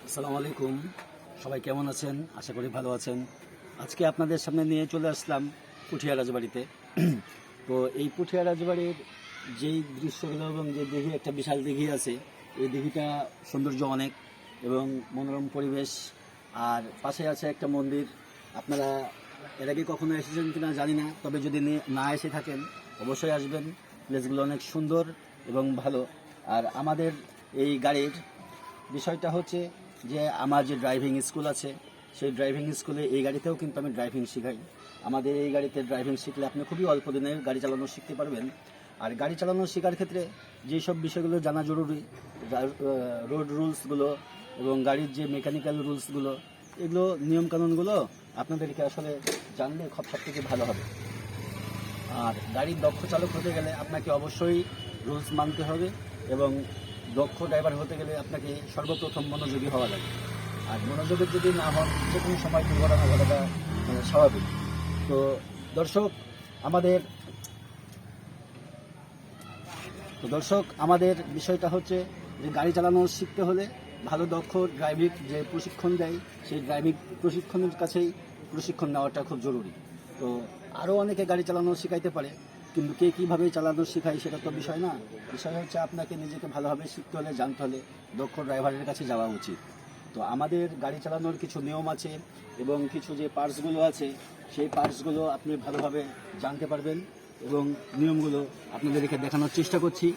আসসালামু আলাইকুম, সবাই কেমন আছেন? আশা করি ভালো আছেন। আজকে আপনাদের সামনে নিয়ে চলে আসলাম পুঠিয়া রাজবাড়িতে। তো এই পুঠিয়া রাজবাড়ির যেই দৃশ্যগুলো এবং যে দিঘি, একটা বিশাল দিঘি আছে, এই দিঘিটা সৌন্দর্য অনেক এবং মনোরম পরিবেশ। আর পাশে আছে একটা মন্দির। আপনারা এর আগে কখনো এসেছেন কিনা জানি না, তবে যদি না এসে থাকেন অবশ্যই আসবেন। প্লেসগুলো অনেক সুন্দর এবং ভালো। আর আমাদের এই গাড়ির বিষয়টা হচ্ছে যে আমার যে ড্রাইভিং স্কুল আছে, সেই ড্রাইভিং স্কুলে এই গাড়িতেও কিন্তু আমি ড্রাইভিং শেখাই। আমাদের এই গাড়িতে ড্রাইভিং শিখলে আপনি খুবই অল্প দিনে গাড়ি চালানো শিখতে পারবেন। আর গাড়ি চালানো শেখার ক্ষেত্রে যেসব বিষয়গুলো জানা জরুরি, রোড রুলসগুলো এবং গাড়ির যে মেকানিক্যাল রুলসগুলো, এগুলো নিয়মকানুনগুলো আপনাদেরকে আসলে জানলে সব থেকে ভালো হবে। আর গাড়ির দক্ষ চালক হতে গেলে আপনাকে অবশ্যই রুলস মানতে হবে এবং দক্ষ ড্রাইভার হতে গেলে আপনাকে সর্বপ্রথম মনোযোগী হওয়া লাগে। আর মনোযোগের যদি না হন, যে কোনো সময় দুর্ঘটনা ঘটাটা স্বাভাবিক। তো দর্শক আমাদের বিষয়টা হচ্ছে যে গাড়ি চালানো শিখতে হলে ভালো দক্ষ ড্রাইভিং যে প্রশিক্ষণ দেয়, সেই ড্রাইভিং প্রশিক্ষণের কাছেই প্রশিক্ষণ নেওয়াটা খুব জরুরি। তো আরও অনেকে গাড়ি চালানো শেখাইতে পারে, কিন্তু কে কীভাবে চালানো শেখায় সেটা তো বিষয় না। বিষয় হচ্ছে আপনাকে নিজেকে ভালোভাবে শিখতে হলে, জানতে হলে দক্ষ ড্রাইভারের কাছে যাওয়া উচিত। তো আমাদের গাড়ি চালানোর কিছু নিয়ম আছে এবং কিছু যে পার্টসগুলো আছে, সেই পার্টসগুলো আপনি ভালোভাবে জানতে পারবেন এবং নিয়মগুলো আপনাদেরকে দেখানোর চেষ্টা করছি।